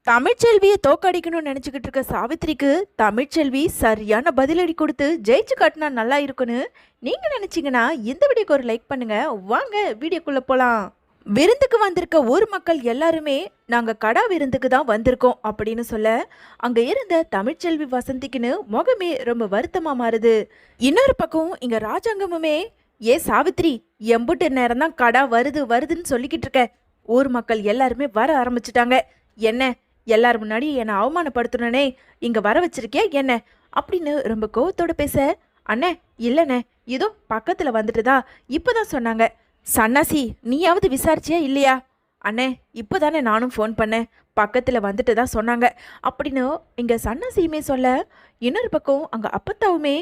தமிழ்ச்செல்வியை தோக்கடிக்கணும்னு நினைச்சுக்கிட்டு இருக்க சாவித்திரிக்கு தமிழ்ச்செல்வி சரியான பதிலடி கொடுத்து ஜெயிச்சு காட்டினா நல்லா இருக்குன்னு நீங்க நினைச்சீங்கன்னா இந்த வீடியோக்கு ஒரு லைக் பண்ணுங்க. வாங்க வீடியோக்குள்ள போலாம். விருந்துக்கு வந்திருக்க ஊர் மக்கள் எல்லாருமே நாங்க கடா விருந்துக்கு தான் வந்திருக்கோம் அப்படின்னு சொல்ல அங்க இருந்த தமிழ்ச்செல்வி வசந்திக்குன்னு முகமே ரொம்ப வருத்தமா மாறுது. இன்னொரு பக்கம் இங்க ராஜாங்கமுமே ஏ சாவித்திரி, எம்புட்டு நேரம் தான் கடா வருது வருதுன்னு சொல்லிக்கிட்டு இருக்க. ஊர் மக்கள் எல்லாருமே வர ஆரம்பிச்சுட்டாங்க. என்ன எல்லாரும் முன்னாடி என்னை அவமானப்படுத்தணுனே இங்க வர வச்சிருக்கியா என்ன அப்படின்னு ரொம்ப கோவத்தோட பேச, அண்ணே இல்லண்ணே, இதோ பக்கத்துல வந்துட்டுதா இப்பதான் சொன்னாங்க. சன்னாசி, நீயாவது விசாரிச்சியா இல்லையா? அண்ணே இப்போதானே நானும் ஃபோன் பண்ணேன், பக்கத்துல வந்துட்டு தான் சொன்னாங்க அப்படின்னு இங்க சன்னாசியுமே சொல்ல, இன்னொரு பக்கம் அங்க அப்பத்தாவுமே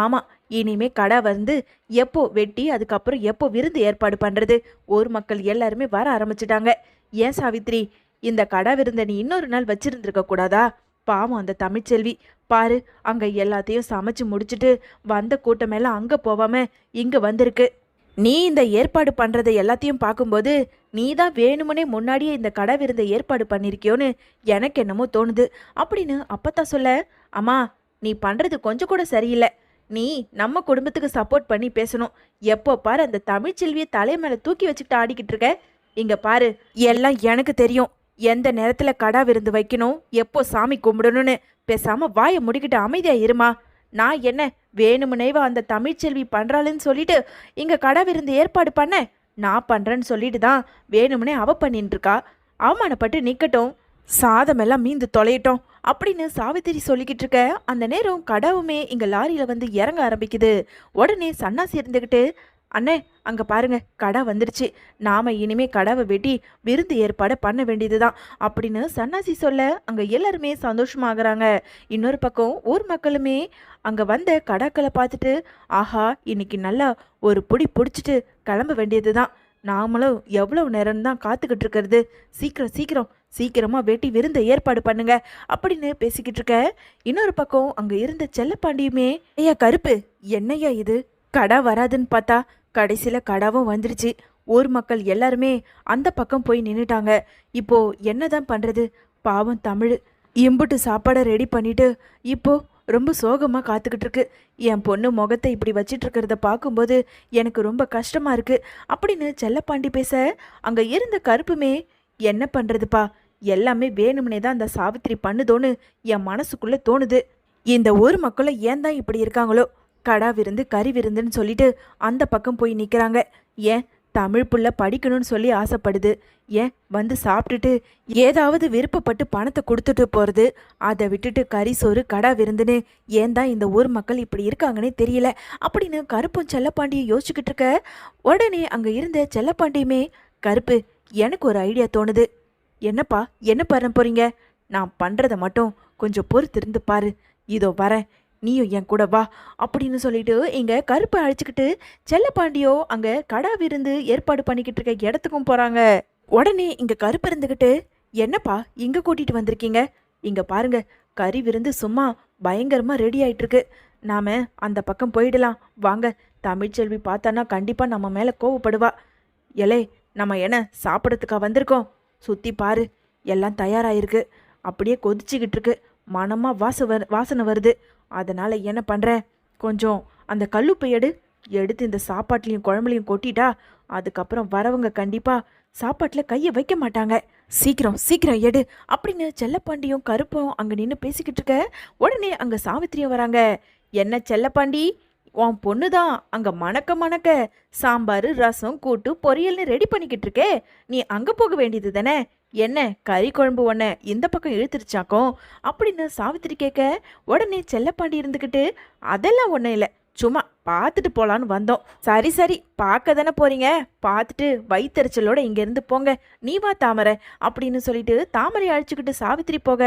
ஆமா இனிமே கடை வந்து எப்போ வெட்டி அதுக்கப்புறம் எப்போ விருந்து ஏற்பாடு பண்றது, ஊர் மக்கள் எல்லாருமே வர ஆரம்பிச்சிட்டாங்க. ஏன் சாவித்ரி, இந்த கடை விருந்த நீ இன்னொரு நாள் வச்சிருந்துருக்க கூடாதா? பாவம் அந்த தமிழ்ச்செல்வி பாரு, அங்க எல்லாத்தையும் சமைச்சு முடிச்சுட்டு வந்த கூட்டமெல்லாம் அங்க போவாம இங்க வந்திருக்கு. நீ இந்த ஏற்பாடு பண்றதை எல்லாத்தையும் பார்க்கும்போது நீ தான் வேணுமுனே முன்னாடியே இந்த கடை விருந்தை ஏற்பாடு பண்ணிருக்கியோன்னு எனக்கு என்னமோ தோணுது அப்படின்னு அப்பத்தான் சொல்ல, அம்மா நீ பண்றது கொஞ்சம் கூட சரியில்லை. நீ நம்ம குடும்பத்துக்கு சப்போர்ட் பண்ணி பேசணும். எப்போ பாரு அந்த தமிழ்ச்செல்வியை தலை மேல தூக்கி வச்சுக்கிட்டு ஆடிக்கிட்டு இருக்க. இங்க பாரு, எல்லாம் எனக்கு தெரியும். எந்த நேரத்துல கடா விருந்து வைக்கணும், எப்போ சாமி கும்பிடணும்னு. பேசாம வாயை முடிக்கிட்டு அமைதியா இருமா. நான் என்ன வேணுமுனைவா அந்த தமிழ்ச்செல்வி பண்றாளுன்னு சொல்லிட்டு இங்க கடா விருந்து ஏற்பாடு பண்ண, நான் பண்றேன்னு சொல்லிட்டு தான் வேணுமுனே அவ பண்ணிட்டு இருக்கா. அவமானப்பட்டு நிக்கட்டும், சாதமெல்லாம் மீந்து தொலையட்டும் அப்படின்னு சாவித்திரி சொல்லிக்கிட்டு இருக்க அந்த நேரம் கடாவுமே இங்க லாரியில வந்து இறங்க ஆரம்பிக்குது. உடனே சன்னாசி இருந்துகிட்டு, அண்ணே அங்க பாருங்க கடை வந்துடுச்சு, நாம இனிமே கடாவை வெட்டி விருந்து ஏற்பாடு பண்ண வேண்டியதுதான் அப்படின்னு சன்னாசி சொல்ல அங்க எல்லாருமே சந்தோஷமாகறாங்க. இன்னொரு பக்கம் ஊர் மக்களுமே அங்க வந்த கடாக்களை பார்த்துட்டு, ஆஹா இன்னைக்கு நல்லா ஒரு புடி பிடிச்சிட்டு கிளம்ப வேண்டியதுதான். நாமளும் எவ்வளவு நேரம் தான் காத்துக்கிட்டு இருக்கிறது, சீக்கிரம் சீக்கிரம் சீக்கிரமா வெட்டி விருந்த ஏற்பாடு பண்ணுங்க அப்படின்னு பேசிக்கிட்டு இருக்க. இன்னொரு பக்கம் அங்க இருந்த செல்லப்பாண்டியுமே, ஐயா கருப்பு, என்னையா இது கடா வராதுன்னு பார்த்தா கடைசியில கடாவும் வந்துருச்சு. ஊர் மக்கள் எல்லாருமே அந்த பக்கம் போய் நின்னுட்டாங்க. இப்போ என்னதான் பண்றது? பாவம் தமிழ் இம்புட்டு சாப்பாடை ரெடி பண்ணிட்டு இப்போ ரொம்ப சோகமா காத்துக்கிட்டு இருக்கு. என் பொண்ணு முகத்தை இப்படி வச்சிட்டு இருக்கிறத பார்க்கும்போது எனக்கு ரொம்ப கஷ்டமா இருக்கு அப்படின்னு செல்லப்பாண்டி பேச அங்க இருந்த கருப்புமே, என்ன பண்றதுப்பா, எல்லாமே வேணும்னே தான் அந்த சாவித்திரி பண்ணுதோன்னு என் மனசுக்குள்ள தோணுது. இந்த ஊர் மக்களும் ஏன் தான் இப்படி இருக்காங்களோ, கடா விருந்து கறி விருந்துன்னு சொல்லிட்டு அந்த பக்கம் போய் நிற்கிறாங்க. ஏன் தமிழ் புள்ள படிக்கணும்னு சொல்லி ஆசைப்படுது, ஏன் வந்து சாப்பிட்டுட்டு ஏதாவது விருப்பப்பட்டு பணத்தை கொடுத்துட்டு போகிறது, அதை விட்டுட்டு கறி சோறு கடா விருந்துன்னு ஏன் தான் இந்த ஊர் மக்கள் இப்படி இருக்காங்கன்னே தெரியல அப்படின்னு கருப்பும் செல்லப்பாண்டியும் யோசிச்சுக்கிட்டு இருக்க. உடனே அங்கே இருந்த செல்லப்பாண்டியுமே, கருப்பு எனக்கு ஒரு ஐடியா தோணுது. என்னப்பா, என்ன பண்ண போறீங்க? நான் பண்ணுறதை மட்டும் கொஞ்சம் பொறுத்திருந்து பாரு, இதோ வரேன், நீயும் என் கூட வா அப்படின்னு சொல்லிட்டு இங்க கருப்பை அழைச்சிக்கிட்டு செல்லப்பாண்டியோ அங்க கடா விருந்து ஏற்பாடு பண்ணிக்கிட்டு இருக்க இடத்துக்கும் போறாங்க. உடனே இங்க கருப்பு இருந்துகிட்டு, என்னப்பா இங்க கூட்டிட்டு வந்திருக்கீங்க? இங்க பாருங்க, கறி விருந்து சும்மா பயங்கரமா ரெடி ஆயிட்டு இருக்கு. நாம அந்த பக்கம் போயிடலாம் வாங்க. தமிழ்ச்செல்வி பார்த்தானா கண்டிப்பா நம்ம மேல கோவப்படுவா. எலே, நம்ம என்ன சாப்பிடறதுக்கா வந்திருக்கோம்? சுத்தி பாரு, எல்லாம் தயாராயிருக்கு, அப்படியே கொதிச்சுக்கிட்டு இருக்கு, மனமா வாசனை வருது. அதனால என்ன பண்றேன், கொஞ்சம் அந்த கல்லுப்பை எடுத்து இந்த சாப்பாட்லையும் குழம்புலையும் கொட்டிட்டா அதுக்கப்புறம் வரவங்க கண்டிப்பா சாப்பாட்டுல கையை வைக்க மாட்டாங்க. சீக்கிரம் சீக்கிரம் எடு அப்படின்னு செல்லப்பாண்டியும் கருப்பும் அங்க நின்று பேசிக்கிட்டு இருக்க. உடனே அங்க சாவித்திரியும் வராங்க. என்ன செல்லப்பாண்டி, உன் பொண்ணுதான் அங்க மணக்க மணக்க சாம்பார் ரசம் கூட்டு பொரியல்னு ரெடி பண்ணிக்கிட்டு இருக்கே, நீ அங்க போக வேண்டியது தானே? என்ன கறி குழம்பு ஒன்ன இந்த பக்கம் இழுத்துருச்சாக்கும் அப்படின்னு சாவித்திரி கேட்க, உடனே செல்லப்பாண்டி இருந்துக்கிட்டு, அதெல்லாம் ஒன்றும் இல்லை, சும்மா பார்த்துட்டு போலான்னு வந்தோம். சரி சரி, பார்க்க தானே போறீங்க, பார்த்துட்டு வயிற்றுச்சலோட இங்கேருந்து போங்க, நீ வா தாமரை அப்படின்னு சொல்லிட்டு தாமரை அழைச்சிக்கிட்டு சாவித்திரி போக,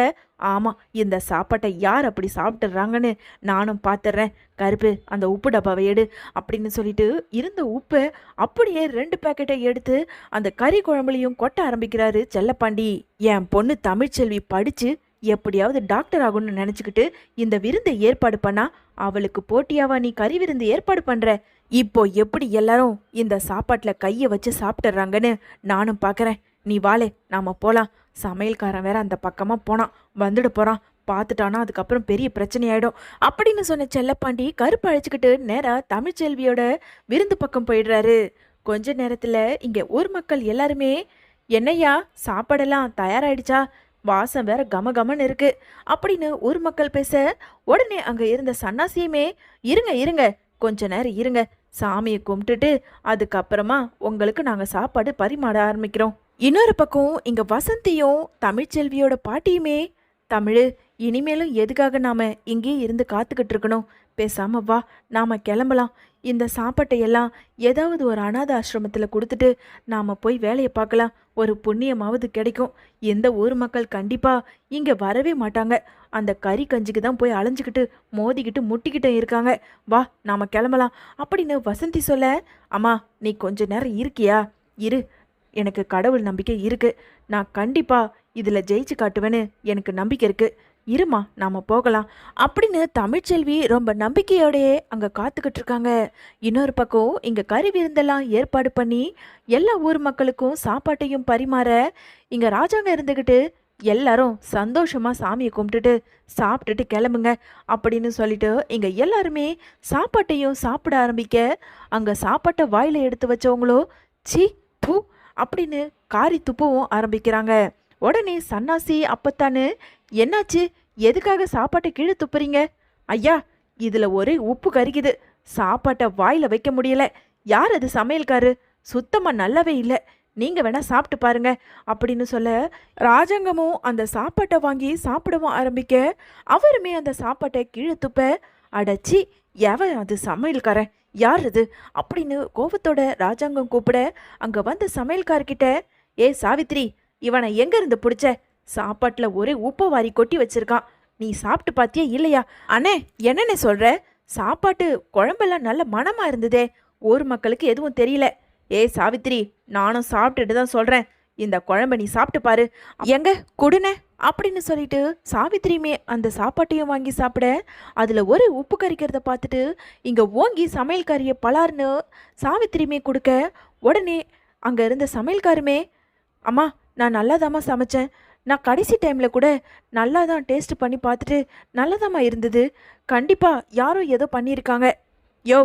ஆமாம் இந்த சாப்பாட்டை யார் அப்படி சாப்பிட்டுறாங்கன்னு நானும் பார்த்துட்றேன். கருப்பு அந்த உப்பு டப்பாவை எடு அப்படின்னு சொல்லிட்டு இருந்த உப்பை அப்படியே 2 பேக்கெட்டை எடுத்து அந்த கறி குழம்புலையும் கொட்ட ஆரம்பிக்கிறாரு செல்லப்பாண்டி. என் பொண்ணு தமிழ்ச்செல்வி படிச்சு எப்படியாவது டாக்டர் ஆகணும்னு நினச்சிக்கிட்டு இந்த விருந்தை ஏற்பாடு பண்ணா அவளுக்கு போட்டியாவா நீ கறி விருந்து ஏற்பாடு பண்ற? இப்போ எப்படி எல்லாரும் இந்த சாப்பாட்டில் கையை வச்சு சாப்பிட்டுறாங்கன்னு நானும் பார்க்குறேன். நீ வாழே, நாம போலாம். சமையல்காரன் வேற அந்த பக்கமாக போனான், வந்துட போகிறான், பார்த்துட்டானா அதுக்கப்புறம் பெரிய பிரச்சனை ஆயிடும் அப்படின்னு சொன்ன செல்லப்பாண்டி கருப்பு அழைச்சிக்கிட்டு நேராக தமிழ்ச்செல்வியோட விருந்து பக்கம் போயிடுறாரு. கொஞ்ச நேரத்தில் இங்கே ஊர் மக்கள் எல்லாருமே, என்னையா சாப்பாடெல்லாம் தயாராயிடுச்சா, வாசம் வேற கமகமன்னு இருக்கு அப்படின்னு ஊர் மக்கள் பேச, உடனே அங்க இருந்த சன்னாசியுமே, இருங்க இருங்க கொஞ்ச நேரம் இருங்க, சாமியை கும்பிட்டுட்டு அதுக்கப்புறமா உங்களுக்கு நாங்க சாப்பாடு பரிமாற ஆரம்பிக்கிறோம். இன்னொரு பக்கம் இங்க வசந்தியும் தமிழ்ச்செல்வியோட பாட்டியுமே, தமிழ் இனிமேலும் எதுக்காக நாம இங்கேயே இருந்து காத்துக்கிட்டு இருக்கணும், பேசாம வா நாம கிளம்பலாம், இந்த சாப்பாட்டை எல்லாம் ஏதாவது ஒரு அனாத ஆசிரமத்தில் கொடுத்துட்டு நாம் போய் வேலையை பார்க்கலாம், ஒரு புண்ணியமாவது கிடைக்கும். எந்த ஊர் மக்கள் கண்டிப்பாக இங்கே வரவே மாட்டாங்க, அந்த கறி கஞ்சிக்கு தான் போய் அலைஞ்சிக்கிட்டு மோதிக்கிட்டு முட்டிக்கிட்டு இருக்காங்க, வா நாம் கிளம்பலாம் அப்படின்னு வசந்தி சொல்ல, அம்மா நீ கொஞ்ச நேரம் இருக்கியா, இரு, எனக்கு கடவுள் நம்பிக்கை இருக்கு, நான் கண்டிப்பாக இதில் ஜெயிச்சு காட்டுவேன்னு எனக்கு நம்பிக்கை இருக்கு, இருமா நாம போகலாம் அப்படின்னு தமிழ்ச்செல்வி ரொம்ப நம்பிக்கையோடையே அங்க காத்துக்கிட்டு இருக்காங்க. இன்னொரு பக்கம் இங்க கறி விருந்தெல்லாம் ஏற்பாடு பண்ணி எல்லா ஊர் மக்களுக்கும் சாப்பாட்டையும் பரிமாற இங்க ராஜாங்க இருந்துகிட்டு, எல்லாரும் சந்தோஷமா சாமியை கும்பிட்டுட்டு சாப்பிட்டுட்டு கிளம்புங்க அப்படின்னு சொல்லிட்டு இங்க எல்லாருமே சாப்பாட்டையும் சாப்பிட ஆரம்பிக்க, அங்க சாப்பாட்டை வாயில எடுத்து வச்சவங்களோ சி பூ அப்படின்னு காரி துப்பவும் ஆரம்பிக்கிறாங்க. உடனே சன்னாசி அப்பத்தானு, என்னாச்சு, எதுக்காக சாப்பாட்டை கீழே துப்புறீங்க, ஐயா இதுல ஒரே உப்பு கறிக்குது, சாப்பாட்டை வாயில வைக்க முடியல, யார் அது சமையல்காரு, சுத்தமா நல்லாவே இல்லை, நீங்க வேணா சாப்பிட்டு பாருங்க அப்படின்னு சொல்ல, ராஜாங்கமும் அந்த சாப்பாட்டை வாங்கி சாப்பிடவும் ஆரம்பிக்க, அவருமே அந்த சாப்பாட்டை கீழே துப்ப, அடைச்சி எவன் அது சமையல்காரன், யார் அது அப்படின்னு கோபத்தோட ராஜாங்கம் கூப்பிட, அங்க வந்த சமையல்கார்கிட்ட, ஏ சாவித்ரி இவனை எங்க இருந்து பிடிச்ச, சாப்பாட்டுல ஒரே உப்பை வாரி கொட்டி வச்சிருக்கான், நீ சாப்பிட்டு பாத்தியா இல்லையா, அண்ணே என்னன்னு சொல்ற, சாப்பாட்டு குழம்பெல்லாம் நல்ல மனமா இருந்ததே, ஊர் மக்களுக்கு எதுவும் தெரியல, ஏ சாவித்ரி நானும் சாப்பிட்டுட்டு தான் சொல்றேன், இந்த குழம்ப நீ சாப்பிட்டு பாரு, எங்க குடுன அப்படின்னு சொல்லிட்டு சாவித்திரியுமே அந்த சாப்பாட்டையும் வாங்கி சாப்பிட, அதுல ஒரு உப்பு கறிக்கிறத பார்த்துட்டு இங்க ஓங்கி சமையல்காரிய பலார்னு சாவித்திரியுமே கொடுக்க, உடனே அங்க இருந்த சமையல்காருமே, அம்மா நான் நல்லாதாம்மா சமைச்சேன், நான் கடைசி டைமில் கூட நல்லா தான் டேஸ்ட் பண்ணி பார்த்துட்டு நல்லதாம்மா இருந்தது, கண்டிப்பாக யாரோ ஏதோ பண்ணியிருக்காங்க, யோ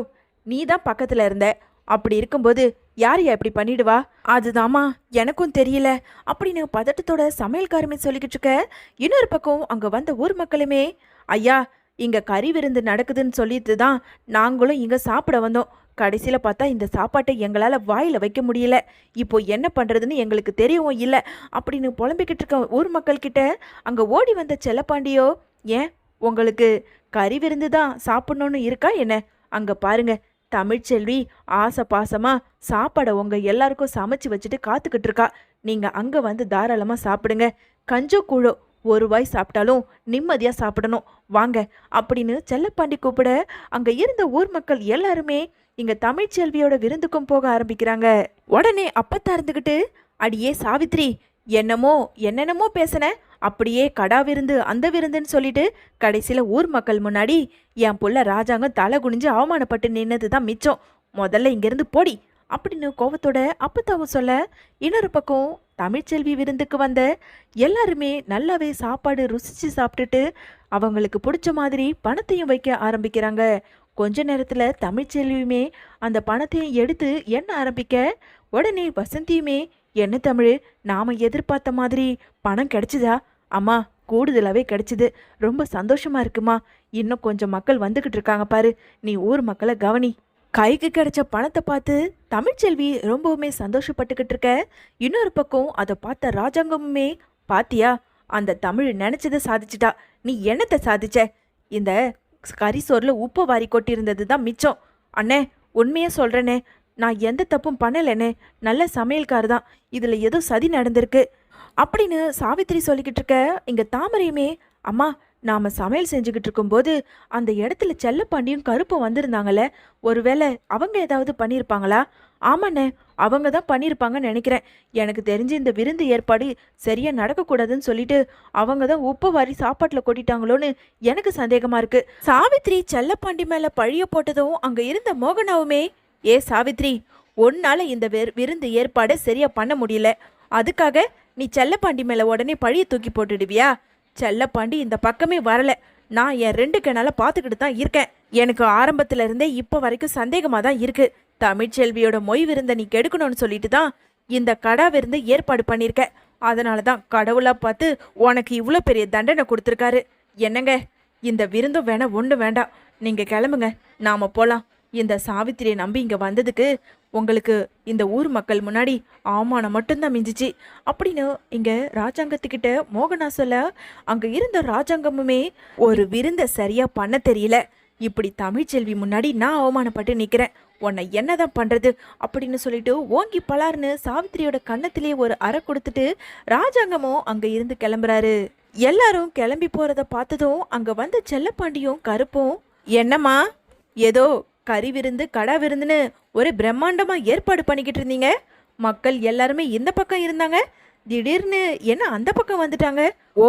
நீ தான் பக்கத்தில் இருந்த, அப்படி இருக்கும்போது யார் இப்படி பண்ணிடுவா, அதுதாம்மா எனக்கும் தெரியல அப்படின்னு பதட்டத்தோட சமையல்காரமே சொல்லிக்கிட்டு இருக்க, இன்னொரு பக்கம் அங்கே வந்த ஊர் மக்களுமே, ஐயா இங்கே கறி விருந்து நடக்குதுன்னு சொல்லிட்டு தான் நாங்களும் இங்கே சாப்பிட வந்தோம், கடைசியில் பார்த்தா இந்த சாப்பாட்டை எங்களால் வாயில் வைக்க முடியல, இப்போ என்ன பண்ணுறதுன்னு எங்களுக்கு தெரியவும் இல்லை அப்படின்னு புலம்பிக்கிட்டு இருக்க ஊர் மக்கள்கிட்ட அங்கே ஓடி வந்த செல்லப்பாண்டியோ, ஏன் உங்களுக்கு கறி விருந்து தான் சாப்பிட்ணுன்னு இருக்கா என்ன, அங்கே பாருங்க தமிழ்ச்செல்வி ஆசை பாசமாக சாப்பாடை உங்கள் எல்லாருக்கும் சமைச்சு வச்சுட்டு காத்துக்கிட்டு இருக்கா, நீங்கள் அங்கே வந்து தாராளமாக சாப்பிடுங்க, கஞ்சோ கூழோ ஒரு வாய் சாப்பிட்டாலும் நிம்மதியாக சாப்பிடணும் வாங்க அப்படின்னு செல்லப்பாண்டி கூப்பிட, அங்கே இருந்த ஊர் மக்கள் எல்லாருமே இங்க தமிழ்ச்செல்வியோட விருந்துக்கும் போக ஆரம்பிக்கிறாங்க. உடனே அப்பத்தா இருந்துகிட்டு, அடியே சாவித்ரி என்னென்னமோ பேசின, அப்படியே கடா விருந்து அந்த விருந்துன்னு சொல்லிட்டு கடைசியில ஊர் மக்கள் முன்னாடி என் புள்ள ராஜாங்க தலை குனிஞ்சு அவமானப்பட்டு நின்னது தான் மிச்சம், முதல்ல இங்கிருந்து போடி அப்படின்னு கோவத்தோட அப்பத்தாவும் சொல்ல, இன்னொரு பக்கம் தமிழ்ச்செல்வி விருந்துக்கு வந்த எல்லாருமே நல்லாவே சாப்பாடு ருசிச்சு சாப்பிட்டுட்டு அவங்களுக்கு பிடிச்ச மாதிரி பணத்தையும் வைக்க ஆரம்பிக்கிறாங்க. கொஞ்ச நேரத்துல தமிழ்ச்செல்வியுமே அந்த பணத்தையும் எடுத்து எண்ண ஆரம்பிக்க, உடனே வசந்தியுமே, என்ன தமிழ் நாம எதிர்பார்த்த மாதிரி பணம் கிடைச்சுதா, அம்மா கூடுதலாவே கிடைச்சிது, ரொம்ப சந்தோஷமா இருக்குமா, இன்னும் கொஞ்சம் மக்கள் வந்துகிட்டு இருக்காங்க பாரு, நீ ஊர் மக்களை கவனி, கைக்கு கிடைச்ச பணத்தை பார்த்து தமிழ்ச்செல்வி ரொம்பவுமே சந்தோஷப்பட்டுக்கிட்டு இருக்க, இன்னொரு பக்கம் அதை பார்த்த ராஜாங்கமுமே, பாத்தியா அந்த தமிழ் நினைச்சதை சாதிச்சிட்டா, நீ என்னத்தை சாதிச்ச, இந்த கரிசோர்ல உப்பு வாரி கொட்டியிருந்தது தான் மிச்சம், அண்ணே உண்மையா சொல்றேனே நான் எந்த தப்பும் பண்ணலனே, நல்ல சமையல்கார் தான், இதுல ஏதோ சதி நடந்திருக்கு அப்படின்னு சாவித்திரி சொல்லிக்கிட்டு இருக்க, இங்க தாமரையுமே, அம்மா நாம சமையல் செஞ்சுக்கிட்டு இருக்கும்போது அந்த இடத்துல செல்லப்பாண்டியும் கருப்பும் வந்திருந்தாங்கல்ல, ஒருவேளை அவங்க ஏதாவது பண்ணியிருப்பாங்களா, ஆமாண்ணே அவங்க தான் பண்ணியிருப்பாங்கன்னு நினைக்கிறேன், எனக்கு தெரிஞ்சு இந்த விருந்து ஏற்பாடு சரியா நடக்கக்கூடாதுன்னு சொல்லிட்டு அவங்க தான் உப்பு வாரி சாப்பாட்டில் கொட்டிட்டாங்களோன்னு எனக்கு சந்தேகமா இருக்கு. சாவித்ரி செல்லப்பாண்டி மேல பழிய போட்டதும் அங்க இருந்த மோகனாவுமே, ஏ சாவித்ரி உன்னால இந்த விருந்து ஏற்பாடை சரியா பண்ண முடியல, அதுக்காக நீ செல்லப்பாண்டி மேல உடனே பழிய தூக்கி போட்டுடுவியா? செல்லப்பாண்டி இந்த பக்கமே வரல. நான் என் 2 கண்ணால பார்த்துக்கிட்டு தான் இருக்கேன். எனக்கு ஆரம்பத்துல இருந்தே இப்ப வரைக்கும் சந்தேகமா தான் இருக்கு. தமிழ்ச்செல்வியோட மொய் விருந்த நீ கெடுக்கணும்னு சொல்லிட்டு தான் இந்த கடா விருந்து ஏற்பாடு பண்ணிருக்க. அதனால தான் கடவுளா பார்த்து உனக்கு இவ்வளோ பெரிய தண்டனை கொடுத்துருக்காரு. என்னங்க, இந்த விருந்தும் வேணாம், ஒன்றும் வேண்டாம். நீங்க கிளம்புங்க, நாம போலாம். இந்த சாவித்திரியை நம்பி இங்க வந்ததுக்கு உங்களுக்கு இந்த ஊர் மக்கள் முன்னாடி அவமானம் மட்டும்தான் மிஞ்சிச்சு அப்படின்னு இங்க ராஜாங்கத்துக்கிட்ட மோகனா சொல்ல, அங்க இருந்த ராஜாங்கமுமே ஒரு விருந்த சரியா பண்ண தெரியல, இப்படி தமிழ்ச்செல்வி முன்னாடி நான் அவமானப்பட்டு நிக்கிறேன், உன்னை என்னதான் பண்றது அப்படின்னு சொல்லிட்டு ஓங்கி பலார்னு சாவித்திரியோட கன்னத்திலே ஒரு அறை கொடுத்துட்டு ராஜாங்கமும் அங்க இருந்து கிளம்புறாரு. எல்லாரும் கிளம்பி போறத பார்த்ததும் அங்க வந்த செல்லப்பாண்டியும் கருப்பும், என்னம்மா ஏதோ கறி விருந்து கடா விருந்துன்னு ஒரு பிரம்மாண்டமா ஏற்பாடு பண்ணிக்கிட்டு இருந்தீங்க, மக்கள் எல்லாருமே இந்த பக்கம் இருந்தாங்க, திடீர்னு என்ன அந்த பக்கம் வந்துட்டாங்க? ஓ,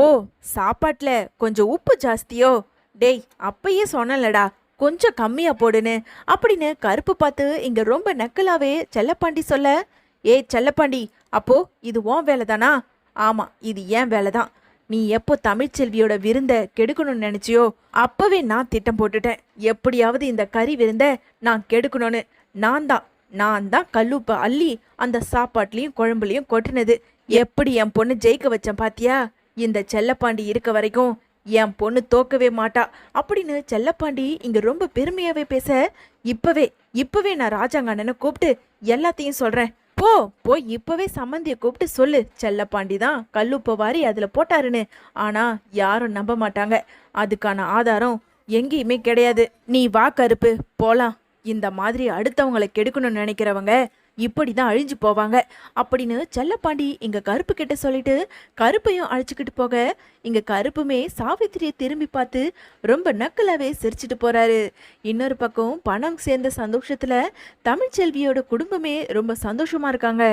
சாப்பாட்டுல கொஞ்சம் உப்பு ஜாஸ்தியோ? டேய், அப்பயே சொன்னலடா கொஞ்சம் கம்மியா போடுன்னு அப்படின்னு கருப்பு பார்த்து இங்க ரொம்ப நக்கலாவே செல்லப்பாண்டி சொல்ல, ஏய் செல்லப்பாண்டி, அப்போ இது உன் வேலை தானா? ஆமா, இது ஏன் வேலை தான். நீ எப்போ தமிழ்ச்செல்வியோட விருந்த கெடுக்கணும்னு நினைச்சியோ அப்பவே நான் திட்டம் போட்டுட்டேன். எப்படியாவது இந்த கறி விருந்த நான் கெடுக்கணும்னு. நான் தான் கல்லுப்ப அள்ளி அந்த சாப்பாட்லயும் குழம்புலையும் கொட்டுனது. எப்படி என் பொண்ணு ஜெயிக்க வச்சேன் பாத்தியா? இந்த செல்லப்பாண்டி இருக்க வரைக்கும் என் பொண்ணு தோக்கவே மாட்டா அப்படின்னு செல்லப்பாண்டி இங்க ரொம்ப பெருமையாவே பேச, இப்பவே நான் ராஜாங்க அண்ணனை கூப்பிட்டு எல்லாத்தையும் சொல்றேன். போய் இப்பவே சம்மந்திய கூப்பிட்டு சொல்லு, செல்லப்பாண்டி தான் கல்லுப்ப வாரி அதுல போட்டாருன்னு. ஆனா யாரும் நம்ப மாட்டாங்க, அதுக்கான ஆதாரம் எங்கேயுமே கிடையாது. நீ வா கருப்பு, போலாம். இந்த மாதிரி அடுத்தவங்களை கெடுக்கணும்னு நினைக்கிறவங்க இப்படிதான் அழிஞ்சு போவாங்க அப்படின்னு செல்லப்பாண்டி இங்க கருப்பு கிட்ட சொல்லிட்டு கருப்பையும் அழைச்சிக்கிட்டு போக, இங்க கருப்புமே சாவித்திரியை திரும்பி பார்த்து ரொம்ப நக்கலாவே சிரிச்சிட்டு போறாரு. இன்னொரு பக்கம் பணம் சேர்ந்த சந்தோஷத்துல தமிழ்ச்செல்வியோட குடும்பமே ரொம்ப சந்தோஷமா இருக்காங்க.